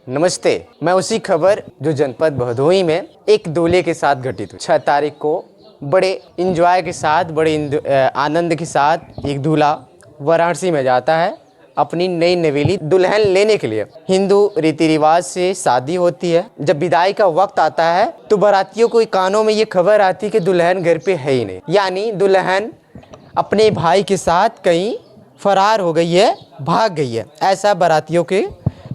नमस्ते। मैं उसी खबर जो जनपद भदोही में एक दूल्हे के साथ घटित हुई। 6 तारीख को बड़े इंजॉय के साथ, बड़े आनंद के साथ एक दूल्हा वाराणसी में जाता है अपनी नई नवेली दुल्हन लेने के लिए। हिंदू रीति रिवाज से शादी होती है। जब विदाई का वक्त आता है तो बारातियों को कानों में ये खबर आती है कि दुल्हन घर पे है ही नहीं, यानी दुल्हन अपने भाई के साथ कहीं फरार हो गई है, भाग गई है। ऐसा बारातियों के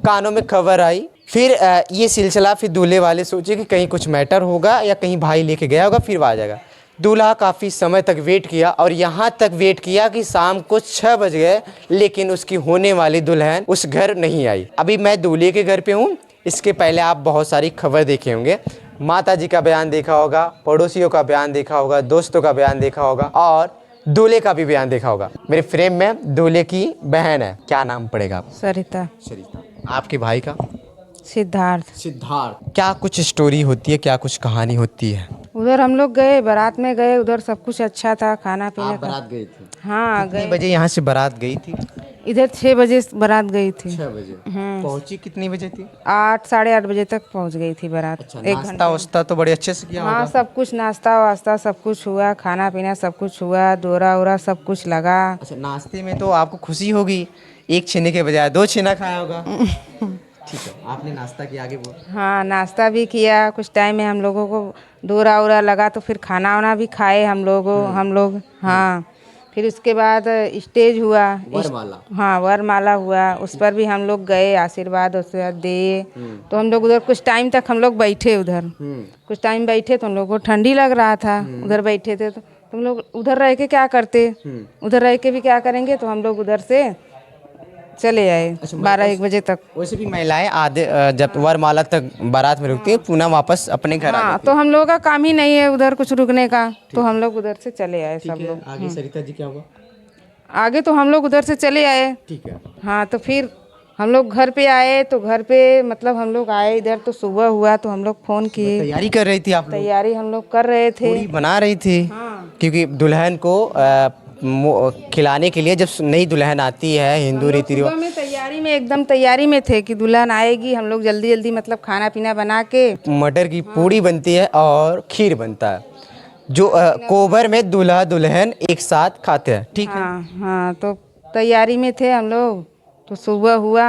कानों में खबर आई। फिर ये सिलसिला, फिर दूल्हे वाले सोचे कि कहीं कुछ मैटर होगा या कहीं भाई लेके गया होगा, फिर वो आ जाएगा। दूल्हा काफ़ी समय तक वेट किया और यहाँ तक वेट किया कि शाम को 6 बज गए, लेकिन उसकी होने वाली दुल्हन उस घर नहीं आई। अभी मैं दूल्हे के घर पे हूँ। इसके पहले आप बहुत सारी खबर देखे होंगे। माता जी का बयान देखा होगा, पड़ोसियों का बयान देखा होगा, दोस्तों का बयान देखा होगा और दूल्हे का भी बयान देखा होगा। मेरे फ्रेम में दूल्हे की बहन है। क्या नाम पड़ेगा आपका? सरिता। सरिता। आपके भाई का? सिद्धार्थ। सिद्धार्थ। क्या कुछ स्टोरी होती है, क्या कुछ कहानी होती है? उधर हम लोग गए, बारात में गए, उधर सब कुछ अच्छा था, खाना पीना आप बारात गए थे? हाँ कितने गए। बजे यहाँ से बारात गई थी? इधर 6 बजे बारात गई थी। 6 बजे। पहुंची कितनी बजे थी? 8 साढ़े 8 बजे तक पहुंच गई थी बारात। अच्छा, एक नाश्ता घंटा। वास्ता तो बड़े अच्छे से किया हाँ होगा? सब कुछ, नाश्ता वास्ता सब कुछ हुआ, खाना पीना सब कुछ हुआ, दोरा उरा सब कुछ लगा। अच्छा, नाश्ते में तो आपको खुशी होगी, एक छेने के बजाय 2 छेना खाया होगा। ठीक है, आपने नाश्ता किया, आगे बोल। हाँ नाश्ता भी किया। कुछ टाइम में हम लोगों को दोरा उरा लगा तो फिर खाना वाना भी खाए हम लोग। हाँ फिर उसके बाद स्टेज हुआ। वरमाला। हाँ वरमाला हुआ, उस पर भी हम लोग गए, आशीर्वाद उसके दिए। तो हम लोग उधर कुछ टाइम तक हम लोग बैठे उधर। कुछ टाइम बैठे तो हम लोग को ठंडी लग रहा था। उधर बैठे थे तो हम लोग उधर रह के क्या करते, उधर रह के भी क्या करेंगे, तो हम लोग उधर से चले आए। 12-1 बजे तक। वैसे भी महिलाएं आधे जब वरमाला तक बारात में रुकती है, पुनः वापस अपने घर आ हाँ जाती तो हम लोगों का काम ही नहीं है उधर कुछ रुकने का, तो हम लोग उधर से चले आए सब है। लोग। आगे सरिता जी क्या हुआ? आगे तो हम लोग उधर से चले आए। ठीक है। हाँ तो फिर हम लोग घर पे आए, तो घर पे मतलब हम लोग आए इधर तो सुबह हुआ, तो हम लोग फ़ोन किए। तैयारी कर रही थी आप लोग? तैयारी हम लोग कर रहे थे। पूरी बना रही थी। हाँ। क्योंकि दुल्हन को खिलाने के लिए, जब नई दुल्हन आती है हिंदू रीति सुबह रिवाज। में तैयारी में, एकदम तैयारी में थे कि दुल्हन आएगी, हम लोग जल्दी जल्दी मतलब खाना पीना बना के। मटर की पूड़ी बनती है और खीर बनता है, जो कोबर में दूल्हा दुल्हन एक साथ खाते हैं। ठीक है। हाँ हाँ तो तैयारी में थे हम लोग। तो सुबह हुआ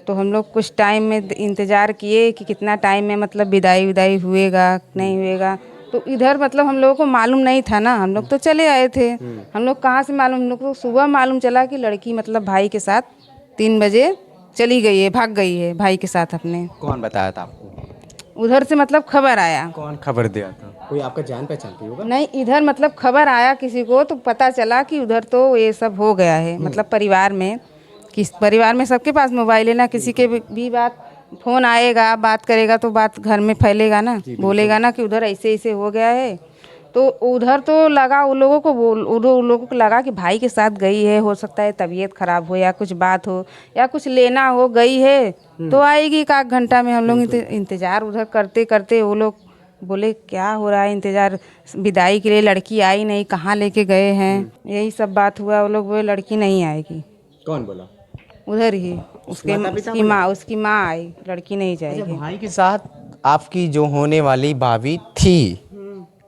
तो हम लोग कुछ टाइम में इंतज़ार किए कि कितना टाइम में मतलब विदाई विदाई हुएगा नहीं हुएगा। तो इधर मतलब हम लोगों को मालूम नहीं था ना, हम लोग तो चले आए थे। हम लोग कहाँ से मालूम, हम लोग को सुबह मालूम चला कि लड़की मतलब भाई के साथ 3 बजे चली गई है, भाग गई है भाई के साथ अपने। कौन बताया था आपको? उधर से मतलब खबर आया। कौन खबर दिया था? कोई आपका जान पहचान की होगा? नहीं, इधर मतलब खबर आया किसी को, तो पता चला कि उधर तो ये सब हो गया है। मतलब परिवार में, किस परिवार में सबके पास मोबाइल है ना, किसी के भी बात फ़ोन आएगा, बात करेगा तो बात घर में फैलेगा ना, बोलेगा ना कि उधर ऐसे ऐसे हो गया है। तो उधर तो लगा उन लोगों को लगा कि भाई के साथ गई है, हो सकता है तबीयत खराब हो या कुछ बात हो या कुछ लेना हो, गई है तो आएगी 1 घंटा में। हम लोग इंतज़ार उधर करते करते, वो लोग बोले क्या हो रहा है इंतज़ार, विदाई के लिए लड़की आई नहीं, कहाँ लेके गए हैं, यही सब बात हुआ। वो लोग बोले लड़की नहीं आएगी। कौन बोला? उधर ही उसकी माँ आई, लड़की नहीं जाएगी। भाई के साथ आपकी जो होने वाली भाभी थी,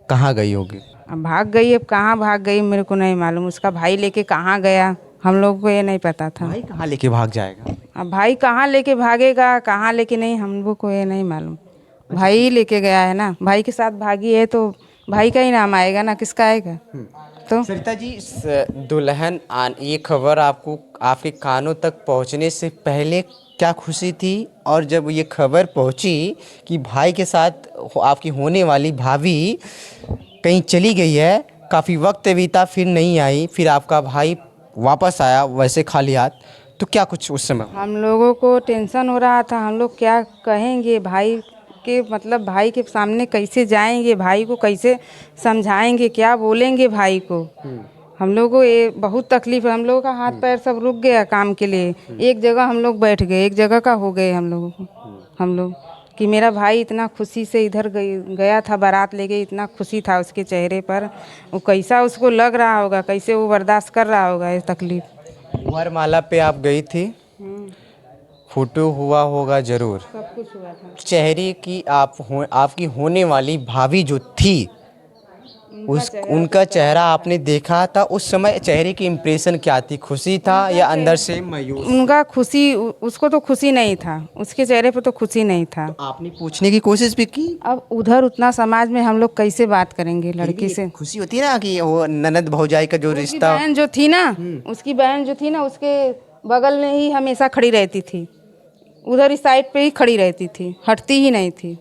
कहाँ गई होगी? अब भाग गई, अब कहाँ भाग गई मेरे को नहीं मालूम। उसका भाई लेके कहाँ गया हम लोग को ये नहीं पता था। भाई कहाँ लेके भाग जाएगा? अब भाई कहाँ लेके भागेगा, कहाँ लेके नहीं, हम लोग को ये नहीं मालूम। भाई ही लेके गया है ना, भाई के साथ भागी है तो भाई का ही नाम आएगा ना, किसका आएगा? तो सरिता जी, ये खबर आपको आपके कानों तक पहुंचने से पहले क्या खुशी थी, और जब ये खबर पहुंची कि भाई के साथ आपकी होने वाली भाभी कहीं चली गई है, काफ़ी वक्त बीता फिर नहीं आई, फिर आपका भाई वापस आया वैसे खाली हाथ, तो क्या कुछ उस समय? हम लोगों को टेंशन हो रहा था, हम लोग क्या कहेंगे भाई के, मतलब भाई के सामने कैसे जाएंगे, भाई को कैसे समझाएंगे, क्या बोलेंगे भाई को। हम लोगों को ये बहुत तकलीफ है। हम लोगों का हाथ पैर सब रुक गया काम के लिए। एक जगह हम लोग बैठ गए, एक जगह का हो गए हम लोगों को। हम लोग कि मेरा भाई इतना खुशी से इधर गया था बारात लेके, इतना खुशी था उसके चेहरे पर, वो कैसा उसको लग रहा होगा, कैसे वो बर्दाश्त कर रहा होगा ये तकलीफ। वरमाला पे आप गई थी, फोटो हुआ होगा जरूर। सब कुछ हुआ था। चेहरे की आपकी होने वाली भाभी जो थी, उनका चेहरा आपने देखा था उस समय, चेहरे की इम्प्रेशन क्या थी? खुशी था या अंदर से मायूस? उनका खुशी, उसको तो खुशी नहीं था, उसके चेहरे पर तो खुशी नहीं था। आपने पूछने की कोशिश भी की? अब उधर उतना समाज में हम लोग कैसे बात करेंगे फिर भी लड़की से? एक खुशी होती है ना कि वो ननद भौजाई का जो उसकी रिश्ता। बहन जो थी ना, उसकी बहन जो थी ना, उसके बगल में ही हमेशा खड़ी रहती थी, उधर इस साइड पे ही खड़ी रहती थी, हटती ही नहीं थी।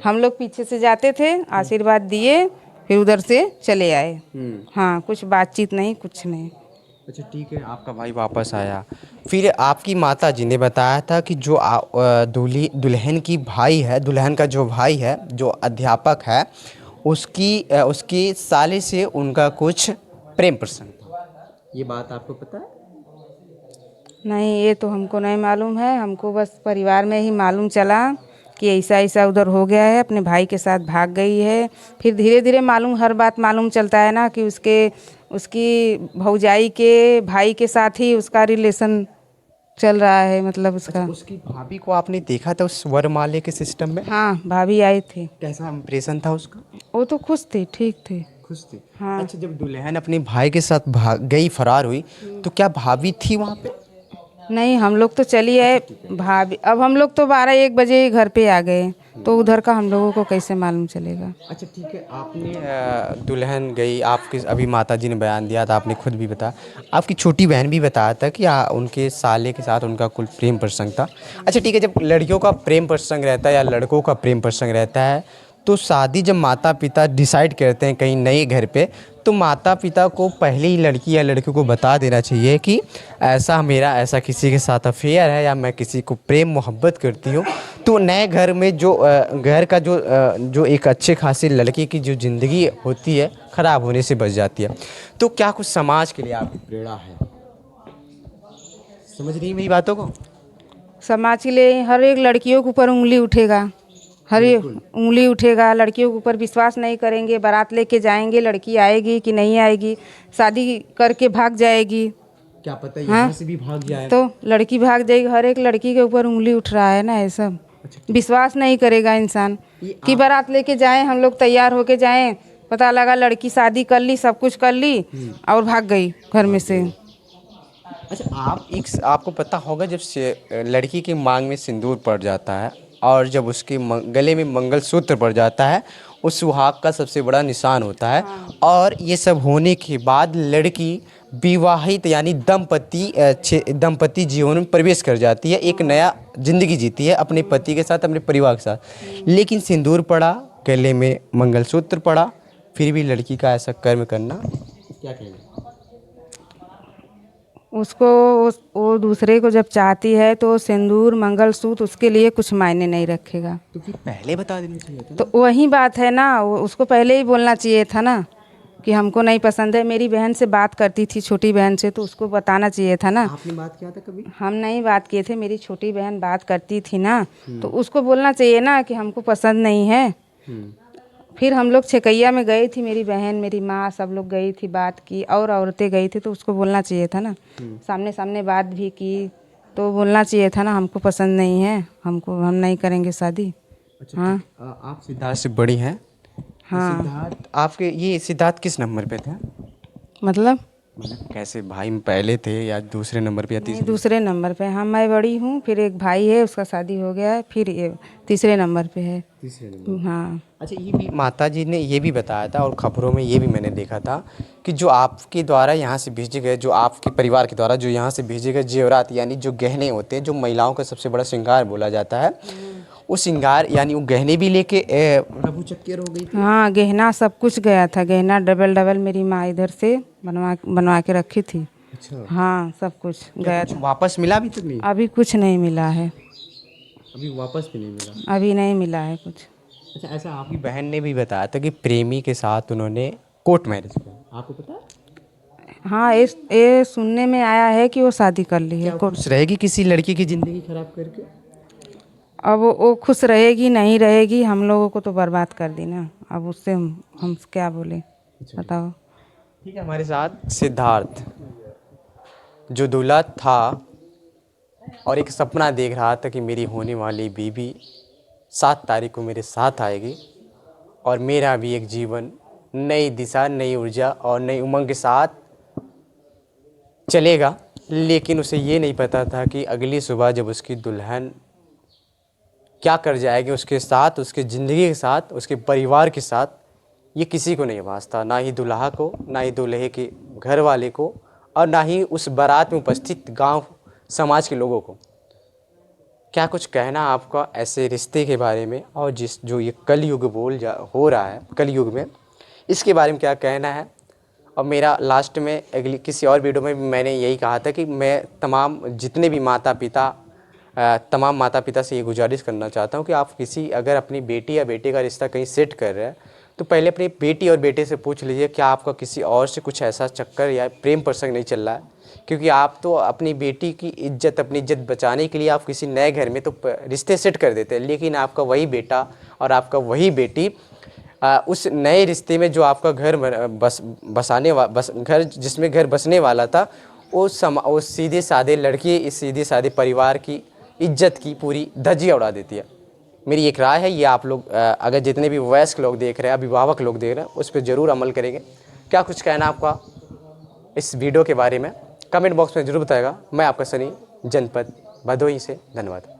हम लोग पीछे से जाते थे, आशीर्वाद दिए, फिर उधर से चले आए। हाँ, कुछ बातचीत नहीं, कुछ नहीं। अच्छा ठीक है, आपका भाई वापस आया। फिर आपकी माता जी ने बताया था कि जो दुल्हन की भाई है, दुल्हन का जो भाई है जो अध्यापक है, उसकी साले से उनका कुछ प्रेम प्रसंग था। ये बात आपको पता है? नहीं, ये तो हमको नहीं मालूम है। हमको बस परिवार में ही मालूम चला कि ऐसा ऐसा उधर हो गया है, अपने भाई के साथ भाग गई है। फिर धीरे धीरे मालूम, हर बात मालूम चलता है ना कि उसकी भौजाई के भाई के साथ ही उसका रिलेशन चल रहा है, मतलब उसका। उसकी भाभी को आपने देखा था उस वरमाले के सिस्टम में? हाँ, भाभी आई थी। कैसा इम्प्रेशन था उसका? वो तो खुश थी, ठीक थी। खुश थी। हाँ। अच्छा, जब दुल्हन अपने भाई के साथ भाग गई, फरार हुई, तो क्या भाभी थी वहाँ पे? नहीं, हम लोग तो चली आए भाभी। अब हम लोग तो 12-1 बजे घर पे आ गए, तो उधर का हम लोगों को कैसे मालूम चलेगा? अच्छा ठीक है, आपने दुल्हन गई, आपकी अभी माताजी ने बयान दिया था, आपने खुद भी बताया, आपकी छोटी बहन भी बताया था कि उनके साले के साथ उनका कुल प्रेम प्रसंग था। अच्छा ठीक है, जब लड़कियों का प्रेम प्रसंग रहता है या लड़कों का प्रेम प्रसंग रहता है, तो शादी जब माता पिता डिसाइड करते हैं कहीं नए घर पे, तो माता पिता को पहले ही लड़की या लड़के को बता देना चाहिए कि ऐसा किसी के साथ अफेयर है या मैं किसी को प्रेम मोहब्बत करती हूँ। तो नए घर में जो घर का जो एक अच्छे खासे लड़के की जो ज़िंदगी होती है ख़राब होने से बच जाती है। तो क्या कुछ समाज के लिए आपकी प्रेरणा है? समझ रही हैं मेरी बातों को? समाज के लिए हर एक लड़कियों के ऊपर उंगली उठेगा, हर एक उंगली उठेगा। लड़कियों के ऊपर विश्वास नहीं करेंगे, बारात लेके जाएंगे, लड़की आएगी कि नहीं आएगी, शादी करके भाग जाएगी, क्या पता यहाँ से भी भाग जाए। तो लड़की भाग जाएगी। हर एक लड़की के ऊपर उंगली उठ रहा है ना, ये सब विश्वास नहीं करेगा इंसान कि बारात लेके जाएं, हम लोग तैयार होके जाएं, पता लगा लड़की शादी कर ली, सब कुछ कर ली और भाग गई घर में से। अच्छा, आपको पता होगा जब से लड़की की मांग में सिंदूर पड़ जाता है और जब उसके गले में मंगलसूत्र पड़ जाता है, उस सुहाग का सबसे बड़ा निशान होता है। और ये सब होने के बाद लड़की विवाहित यानी दंपति जीवन में प्रवेश कर जाती है, एक नया जिंदगी जीती है अपने पति के साथ, अपने परिवार के साथ। लेकिन सिंदूर पड़ा, गले में मंगलसूत्र पड़ा, फिर भी लड़की का ऐसा कर्म करना, क्या कहेंगे? वो दूसरे को जब चाहती है तो सिंदूर मंगलसूत्र उसके लिए कुछ मायने नहीं रखेगा। तो फिर पहले बता देना चाहिए था। तो वही बात है ना, उसको पहले ही बोलना चाहिए था ना कि हमको नहीं पसंद है। मेरी बहन से बात करती थी, छोटी बहन से, तो उसको बताना चाहिए था ना। आपने बात किया था कभी? हम नहीं बात किए थे, मेरी छोटी बहन बात करती थी ना, तो उसको बोलना चाहिए ना कि हमको पसंद नहीं है। फिर हम लोग छकैया में गई थी, मेरी बहन, मेरी माँ, सब लोग गई थी, बात की, और औरतें गई थी, तो उसको बोलना चाहिए था ना। सामने सामने बात भी की तो बोलना चाहिए था ना, हमको पसंद नहीं है, हम नहीं करेंगे शादी। अच्छा, हाँ। आप सिद्धार्थ से बड़ी हैं? हाँ। सिद्धार्थ किस नंबर पे थे? मतलब कैसे, भाई में पहले थे या दूसरे नंबर पे या नहीं, तीसरे? दूसरे नंबर पे। हाँ, मैं बड़ी हूँ, फिर एक भाई है, उसका शादी हो गया है, फिर ये तीसरे नंबर पे है। तीसरे नंबर। हाँ। अच्छा, ये भी माता जी ने ये भी बताया था और खबरों में ये भी मैंने देखा था कि जो आपके द्वारा यहाँ से भेजे गए, जो आपके परिवार के द्वारा जो यहाँ से भेजे गए जेवरात यानी जो गहने होते हैं, जो महिलाओं का सबसे बड़ा श्रृंगार बोला जाता है, वो श्रृंगार यानी वो गहने भी लेके रफू चक्कर हो गई थी। हाँ, गहना सब कुछ गया था, गहना डबल डबल मेरी माँ इधर से बनवा के रखी थी। अच्छा। हाँ, सब कुछ गया कुछ था। वापस मिला अभी तक नहीं? अभी कुछ नहीं मिला है, अभी वापस भी नहीं मिला? अभी नहीं मिला है कुछ। अच्छा, ऐसा आपकी बहन ने भी बताया था कि प्रेमी के साथ उन्होंने कोर्ट मैरिज किया, आपको पता है? हाँ, ये सुनने में आया है कि वो शादी कर ली है। खुश रहेगी किसी लड़की की ज़िंदगी खराब करके? अब वो खुश रहेगी नहीं रहेगी, हम लोगों को तो बर्बाद कर दी ना, अब उससे हम क्या बोले, बताओ। ठीक है, हमारे साथ सिद्धार्थ जो दूल्हा था और एक सपना देख रहा था कि मेरी होने वाली बीवी 7 तारीख को मेरे साथ आएगी और मेरा भी एक जीवन नई दिशा, नई ऊर्जा और नई उमंग के साथ चलेगा। लेकिन उसे ये नहीं पता था कि अगली सुबह जब उसकी दुल्हन क्या कर जाएगी उसके साथ, उसकी ज़िंदगी के साथ, उसके परिवार के साथ, ये किसी को नहीं वास्ता, ना ही दुल्हा को, ना ही दूल्हे के घर वाले को, और ना ही उस बारात में उपस्थित गांव समाज के लोगों को। क्या कुछ कहना आपका ऐसे रिश्ते के बारे में, और जो ये कलयुग हो रहा है कलयुग में, इसके बारे में क्या कहना है? और मेरा लास्ट में अगली किसी और वीडियो में मैंने यही कहा था कि मैं जितने भी तमाम माता पिता से ये गुजारिश करना चाहता हूँ कि आप अगर अपनी बेटी या बेटे का रिश्ता कहीं सेट कर रहे हैं तो पहले अपनी बेटी और बेटे से पूछ लीजिए क्या आपका किसी और से कुछ ऐसा चक्कर या प्रेम प्रसंग नहीं चल रहा है। क्योंकि आप तो अपनी बेटी की अपनी इज्जत बचाने के लिए आप किसी नए घर में तो रिश्ते सेट कर देते हैं, लेकिन आपका वही बेटा और आपका वही बेटी उस नए रिश्ते में जो आपका घर घर जिसमें घर बसने वाला था, वो सीधे साधे लड़की, इस सीधे साधे परिवार की इज्जत की पूरी धज्जियां उड़ा देती है। मेरी एक राय है, ये आप लोग अगर जितने भी वयस्क लोग देख रहे हैं, अभिभावक लोग देख रहे हैं, उस पर ज़रूर अमल करेंगे। क्या कुछ कहना आपका इस वीडियो के बारे में कमेंट बॉक्स में ज़रूर बताएगा। मैं आपका सनी, जनपद भदोही से, धन्यवाद।